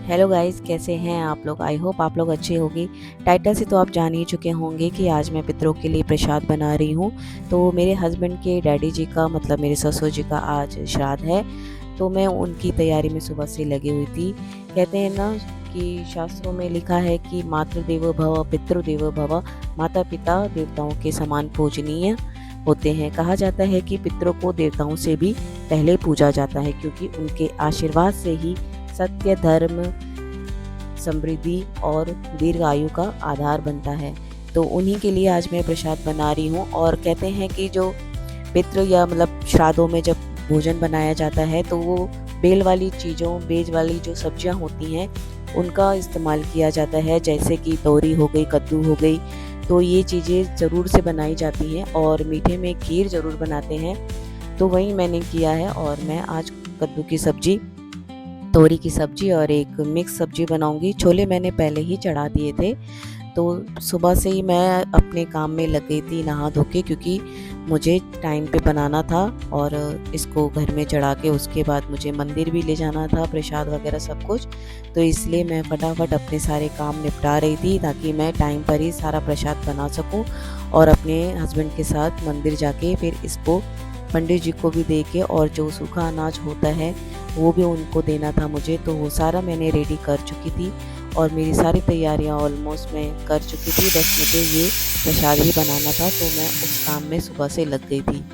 Hello guys, कैसे हैं आप लोग। आई होप आप लोग अच्छे होंगे। टाइटल से तो आप जान ही चुके होंगे कि आज मैं पितरों के लिए प्रसाद बना रही हूँ। तो मेरे हस्बैंड के डैडी जी का मतलब मेरे ससुर जी का आज श्राद्ध है। तो मैं उनकी तैयारी में सुबह से लगी हुई थी। कहते हैं ना कि शास्त्रों में लिखा है कि मातृदेवो भव पितृदेवो भव, माता पिता देवताओं के समान पूजनीय होते हैं। कहा जाता है कि पितरों को देवताओं से भी पहले पूजा जाता है, क्योंकि उनके आशीर्वाद से ही सत्य, धर्म, समृद्धि और दीर्घ आयु का आधार बनता है। तो उन्हीं के लिए आज मैं प्रसाद बना रही हूँ। और कहते हैं कि जो पितृ या मतलब श्राद्धों में जब भोजन बनाया जाता है तो वो बेल वाली चीज़ों, बेज वाली जो सब्जियाँ होती हैं उनका इस्तेमाल किया जाता है, जैसे कि तोरी हो गई, कद्दू हो गई। तो ये चीज़ें ज़रूर से बनाई जाती हैं और मीठे में खीर ज़रूर बनाते हैं। तो वही मैंने किया है और मैं आज कद्दू की सब्ज़ी, तोरी की सब्ज़ी और एक मिक्स सब्ज़ी बनाऊंगी। छोले मैंने पहले ही चढ़ा दिए थे। तो सुबह से ही मैं अपने काम में लग गई थी नहा धो के, क्योंकि मुझे टाइम पे बनाना था और इसको घर में चढ़ा के उसके बाद मुझे मंदिर भी ले जाना था, प्रसाद वगैरह सब कुछ। तो इसलिए मैं फटाफट अपने सारे काम निपटा रही थी ताकि मैं टाइम पर ही सारा प्रसाद बना सकूं और अपने हस्बैंड के साथ मंदिर जाके फिर इसको पंडित जी को भी दे के, और जो सूखा अनाज होता है वो भी उनको देना था मुझे। तो वो सारा मैंने रेडी कर चुकी थी और मेरी सारी तैयारियां ऑलमोस्ट मैं कर चुकी थी। बस मुझे ये प्रसाद ही बनाना था, तो मैं उस काम में सुबह से लग गई थी।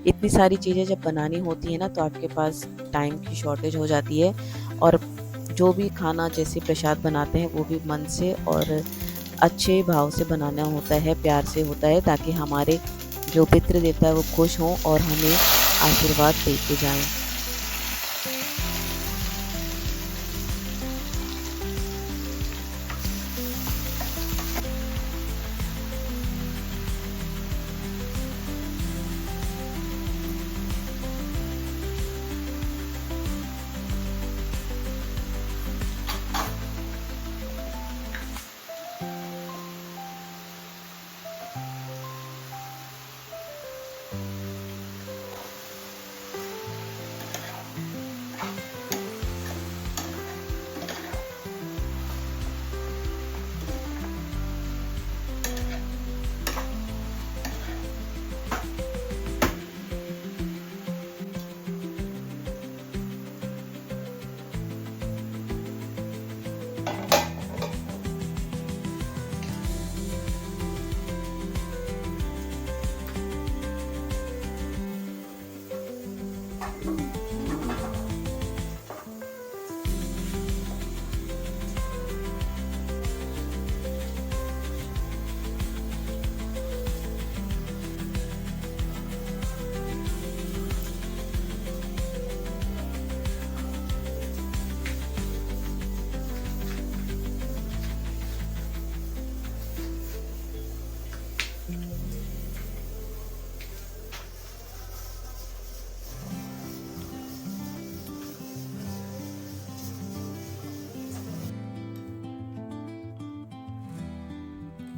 इतनी सारी चीज़ें जब बनानी होती है ना तो आपके पास टाइम की शॉर्टेज हो जाती है। और जो भी खाना जैसे प्रसाद बनाते हैं वो भी मन से और अच्छे भाव से बनाना होता है, प्यार से होता है, ताकि हमारे जो पितृ देवता है वो खुश हों और हमें आशीर्वाद देते जाएं।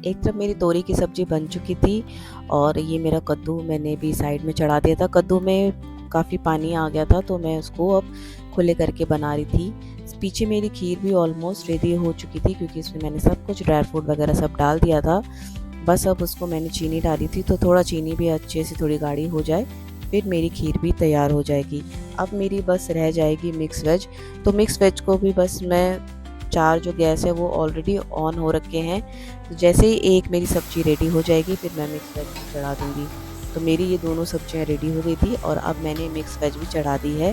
एक तरफ मेरी तोरी की सब्ज़ी बन चुकी थी और ये मेरा कद्दू मैंने भी साइड में चढ़ा दिया था। कद्दू में काफ़ी पानी आ गया था तो मैं उसको अब खुले करके बना रही थी। पीछे मेरी खीर भी ऑलमोस्ट रेडी हो चुकी थी, क्योंकि इसमें मैंने सब कुछ ड्राई फ्रूट वगैरह सब डाल दिया था। बस अब उसको मैंने चीनी डाली थी, तो थोड़ा चीनी भी अच्छे से थोड़ी गाढ़ी हो जाए फिर मेरी खीर भी तैयार हो जाएगी। अब मेरी बस रह जाएगी मिक्स वेज। तो मिक्स वेज को भी बस मैं, चार जो गैस है वो ऑलरेडी ऑन हो रखे हैं। तो जैसे ही एक मेरी सब्ज़ी रेडी हो जाएगी फिर मैं मिक्स वेज भी चढ़ा दूँगी। तो मेरी ये दोनों सब्जियां रेडी हो गई थी और अब मैंने मिक्स वेज भी चढ़ा दी है।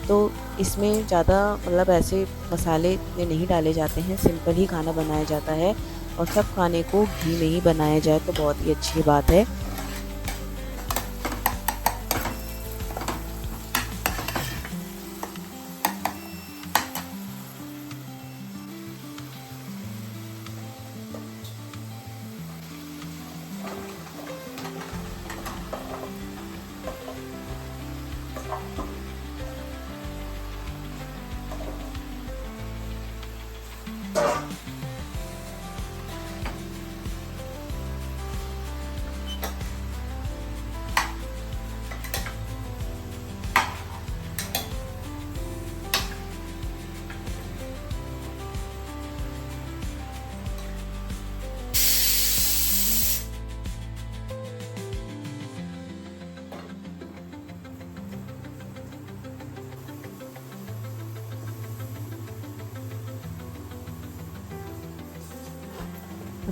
तो इसमें ज़्यादा मतलब ऐसे मसाले इतने नहीं डाले जाते हैं, सिंपल ही खाना बनाया जाता है और सब खाने को घी में ही बनाया जाए तो बहुत ही अच्छी बात है।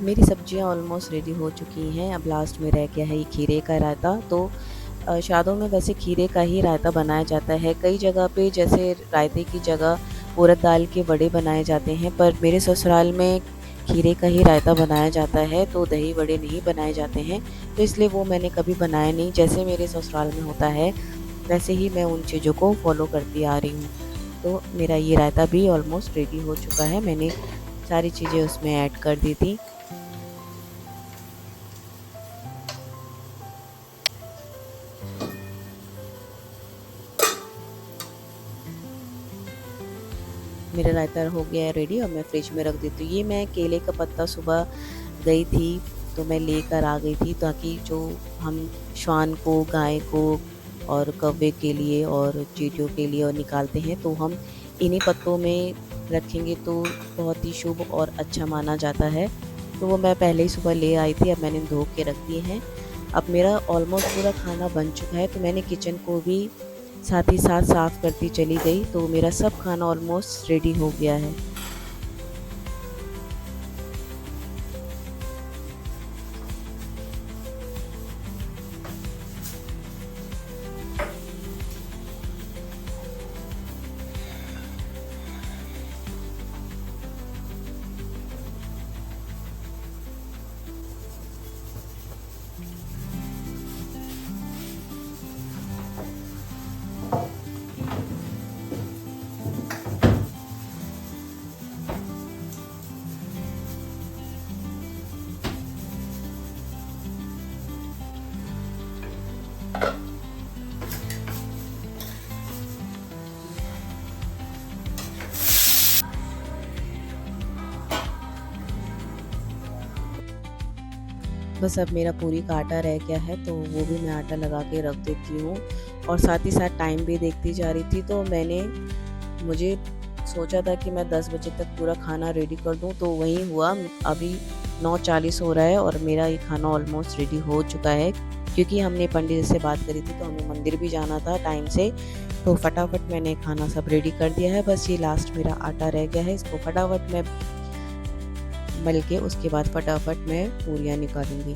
मेरी सब्जियां ऑलमोस्ट रेडी हो चुकी हैं। अब लास्ट में रह गया है ये खीरे का रायता। तो शादियों में वैसे खीरे का ही रायता बनाया जाता है। कई जगह पे जैसे रायते की जगह उड़द दाल के वड़े बनाए जाते हैं, पर मेरे ससुराल में खीरे का ही रायता बनाया जाता है, तो दही वड़े नहीं बनाए जाते हैं। तो इसलिए वो मैंने कभी बनाया नहीं। जैसे मेरे ससुराल में होता है वैसे ही मैं उन चीज़ों को फॉलो करती आ रही हूँ। तो मेरा ये रायता भी ऑलमोस्ट रेडी हो चुका है। मैंने सारी चीज़ें उसमें ऐड कर दी थी। मेरा रायता हो गया है रेडी और मैं फ्रिज में रख देती हूँ। ये मैं केले का पत्ता सुबह गई थी तो मैं लेकर आ गई थी, ताकि जो हम श्वान को, गाय को और कौवे के लिए और चींटियों के लिए और निकालते हैं, तो हम इन्हीं पत्तों में रखेंगे तो बहुत ही शुभ और अच्छा माना जाता है। तो वो मैं पहले ही सुबह ले आई थी, अब मैंने धो के रख दिए हैं। अब मेरा ऑलमोस्ट पूरा खाना बन चुका है, तो मैंने किचन को भी साथ ही साथ साफ़ करती चली गई। तो मेरा सब खाना ऑलमोस्ट रेडी हो गया है। बस अब मेरा पूरी का आटा रह गया है, तो वो भी मैं आटा लगा के रख देती हूँ। और साथ ही साथ टाइम भी देखती जा रही थी, तो मुझे सोचा था कि मैं 10 बजे तक पूरा खाना रेडी कर दूँ, तो वही हुआ। अभी 9:40 हो रहा है और मेरा ये खाना ऑलमोस्ट रेडी हो चुका है। क्योंकि हमने पंडित से बात करी थी तो हमें मंदिर भी जाना था टाइम से, तो फटाफट मैंने खाना सब रेडी कर दिया है। बस ये लास्ट मेरा आटा रह गया है, इसको फटाफट मैं मल के उसके बाद फटाफट मैं पूरियाँ निकालूंगी।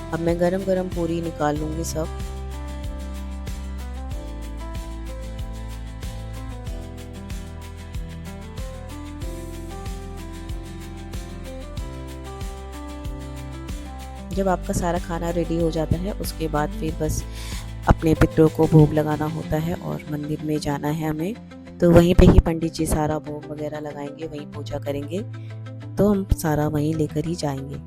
अब मैं गरम गरम पूरी निकाल लूंगी सब। जब आपका सारा खाना रेडी हो जाता है उसके बाद फिर बस अपने पितरों को भोग लगाना होता है और मंदिर में जाना है हमें। तो वहीं पे ही पंडित जी सारा भोग वगैरह लगाएंगे, वहीं पूजा करेंगे, तो हम सारा वहीं लेकर ही जाएंगे।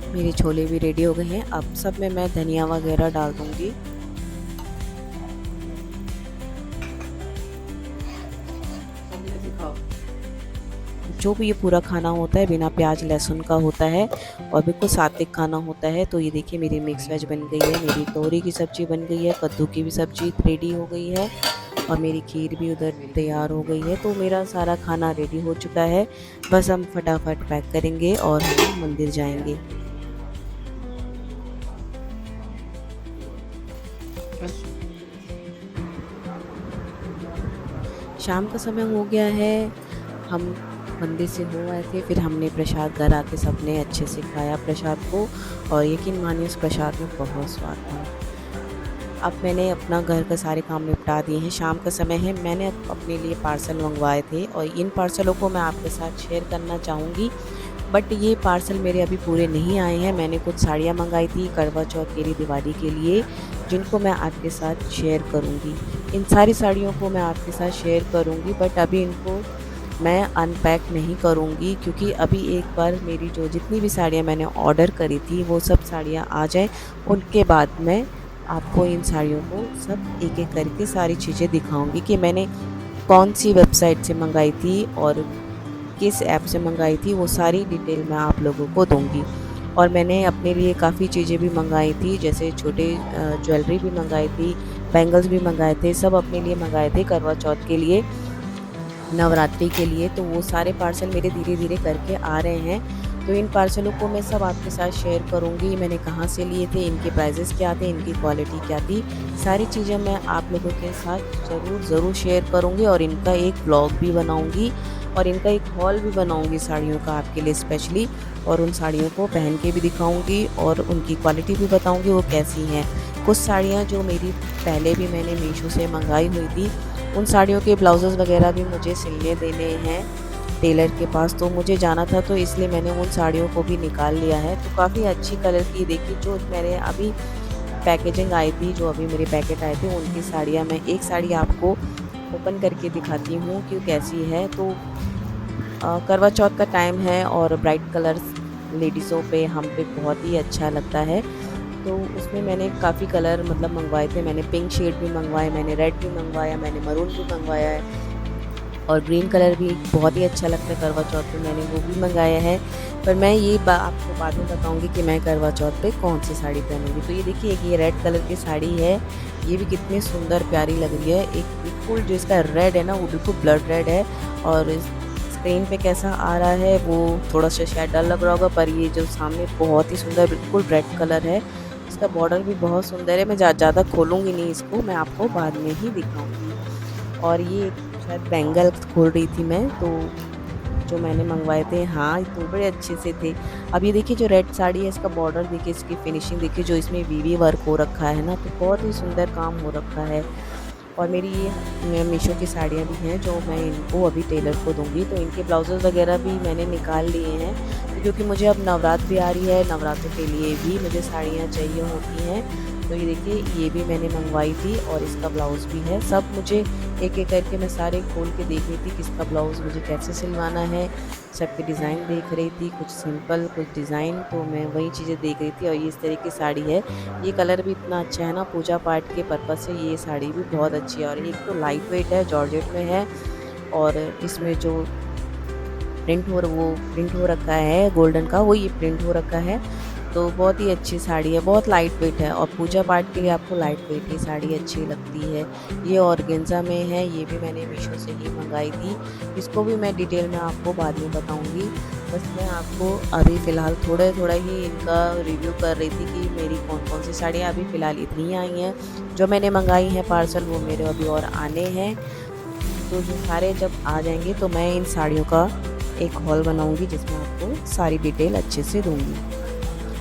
मेरे छोले भी रेडी हो गए हैं। अब सब में मैं धनिया वगैरह डाल दूंगी। जो भी ये पूरा खाना होता है बिना प्याज लहसुन का होता है और बिल्कुल सात्विक खाना होता है। तो ये देखिए मेरी मिक्स वेज बन गई है, मेरी तोरी की सब्ज़ी बन गई है, कद्दू की भी सब्ज़ी रेडी हो गई है और मेरी खीर भी उधर तैयार हो गई है। तो मेरा सारा खाना रेडी हो चुका है। बस हम फटाफट पैक करेंगे और हम मंदिर जाएंगे। शाम का समय हो गया है, हम मंदिर से हो आए थे, फिर हमने प्रसाद घर आके सबने अच्छे से खाया प्रसाद को, और यकीन मानिए उस प्रसाद में बहुत स्वाद था। अब मैंने अपना घर का सारे काम निपटा दिए हैं। शाम का समय है, मैंने अपने लिए पार्सल मंगवाए थे और इन पार्सलों को मैं आपके साथ शेयर करना चाहूँगी। बट ये पार्सल मेरे अभी पूरे नहीं आए हैं। मैंने कुछ साड़ियाँ मंगाई थी करवा चौथ के लिए, दिवाली के लिए, जिनको मैं आपके साथ शेयर करूँगी। इन सारी साड़ियों को मैं आपके साथ शेयर करूँगी, बट अभी इनको मैं अनपैक नहीं करूँगी, क्योंकि अभी एक बार मेरी जो जितनी भी साड़ियाँ मैंने ऑर्डर करी थी वो सब साड़ियाँ आ जाएँ, उनके बाद मैं आपको इन साड़ियों को सब एक एक करके सारी चीज़ें दिखाऊंगी कि मैंने कौन सी वेबसाइट से मंगाई थी और किस ऐप से मंगाई थी, वो सारी डिटेल मैं आप लोगों को दूंगी। और मैंने अपने लिए काफ़ी चीज़ें भी मंगाई थी, जैसे छोटे ज्वेलरी भी मंगाई थी, बैंगल्स भी मंगाए थे, सब अपने लिए मंगाए थे करवा चौथ के लिए, नवरात्रि के लिए। तो वो सारे पार्सल मेरे धीरे धीरे करके आ रहे हैं। तो इन पार्सलों को मैं सब आपके साथ शेयर करूंगी, मैंने कहाँ से लिए थे, इनके प्राइजेस क्या थे, इनकी क्वालिटी क्या थी, सारी चीज़ें मैं आप लोगों के साथ ज़रूर शेयर करूंगी। और इनका एक ब्लॉग भी बनाऊंगी और इनका एक हॉल भी बनाऊंगी साड़ियों का आपके लिए स्पेशली, और उन साड़ियों को पहन के भी दिखाऊंगी और उनकी क्वालिटी भी बताऊंगी वो कैसी हैं। कुछ साड़ियाँ जो मेरी पहले भी मैंने मीशो से मंगाई हुई थी, उन साड़ियों के ब्लाउजेस वगैरह भी मुझे सिलने देने हैं टेलर के पास, तो मुझे जाना था, तो इसलिए मैंने उन साड़ियों को भी निकाल लिया है। तो काफ़ी अच्छी कलर की देखी, जो मेरे अभी पैकेजिंग आई थी, जो अभी मेरे पैकेट आए थे, उनकी साड़ियाँ मैं एक साड़ी आपको ओपन करके दिखाती हूँ कि कैसी है। तो करवा चौथ का टाइम है और ब्राइट कलर्स लेडीज़ों पे हम पे बहुत ही अच्छा लगता है। तो उसमें मैंने काफ़ी कलर मतलब मंगवाए थे, मैंने पिंक शेड भी मंगवाए, मैंने रेड भी मंगवाया, मैंने मरून भी मंगवाया है, और ग्रीन कलर भी बहुत ही अच्छा लगता है करवा चौथ पे, मैंने वो भी मंगाया है। पर मैं ये आपको बाद में बताऊंगी कि मैं करवा चौथ पे कौन सी साड़ी पहनूंगी। तो ये देखिए, एक ये रेड कलर की साड़ी है, ये भी कितनी सुंदर प्यारी लग रही है। एक बिल्कुल जो इसका रेड है ना, वो बिल्कुल ब्लड रेड है, और स्क्रीन पे कैसा आ रहा है वो थोड़ा सा शायद डर लग रहा होगा, पर ये जो सामने बहुत ही सुंदर बिल्कुल रेड कलर है। इसका बॉर्डर भी बहुत सुंदर है। मैं ज़्यादा खोलूँगी नहीं इसको, मैं आपको बाद में ही दिखाऊंगी। और ये शायद बैंगल खोल रही थी मैं, तो जो मैंने मंगवाए थे, हाँ तो बड़े अच्छे से थे। अब ये देखिए जो रेड साड़ी है, इसका बॉर्डर देखिए, इसकी फिनिशिंग देखिए, जो इसमें वीवी वर्क हो रखा है ना, तो बहुत ही सुंदर काम हो रखा है। और मेरी ये मीशो की साड़ियाँ भी हैं जो मैं इनको अभी टेलर को दूंगी। तो इनके ब्लाउजेज़ वगैरह भी मैंने निकाल लिए हैं, क्योंकि मुझे अब नवरात्र भी आ रही है, नवरात्र के लिए भी मुझे साड़ियाँ चाहिए होती हैं। तो ये देखिए, ये भी मैंने मंगवाई थी और इसका ब्लाउज़ भी है। सब मुझे एक एक करके मैं सारे खोल के देख रही थी किसका ब्लाउज़ मुझे कैसे सिलवाना है, सबके डिज़ाइन देख रही थी, कुछ सिंपल कुछ डिज़ाइन, तो मैं वही चीज़ें देख रही थी। और ये इस तरह की साड़ी है, ये कलर भी इतना अच्छा है ना, पूजा पाठ के पर्पज़ से ये साड़ी भी बहुत अच्छी है। और एक तो लाइट वेट है, जॉर्जेट में है, और इसमें जो प्रिंट हो रखा है गोल्डन का, वो ये प्रिंट हो रखा है। तो बहुत ही अच्छी साड़ी है, बहुत लाइट वेट है, और पूजा पाठ के लिए आपको लाइट वेट ही साड़ी अच्छी लगती है। ये ऑर्गेन्जा में है, ये भी मैंने मीशो से ही मंगाई थी, इसको भी मैं डिटेल में आपको बाद में बताऊंगी। बस मैं आपको अभी फ़िलहाल थोड़ा ही इनका रिव्यू कर रही थी कि मेरी कौन कौन सी साड़ियाँ अभी फ़िलहाल इतनी आई हैं जो मैंने मंगाई हैं पार्सल, वो मेरे अभी और आने हैं। तो ये सारे जब आ जाएंगे तो मैं इन साड़ियों का एक हॉल बनाऊंगी, जिसमें आपको सारी डिटेल अच्छे से दूंगी।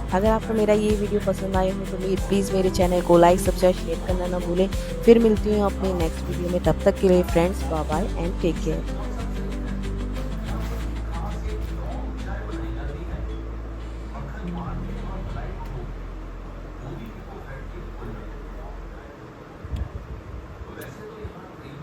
अगर आपको मेरा ये वीडियो पसंद आया हो तो प्लीज़ मेरे चैनल को लाइक सब्सक्राइब शेयर करना ना भूलें। फिर मिलती हूँ अपने नेक्स्ट वीडियो में, तब तक के लिए friends, bye bye and take care.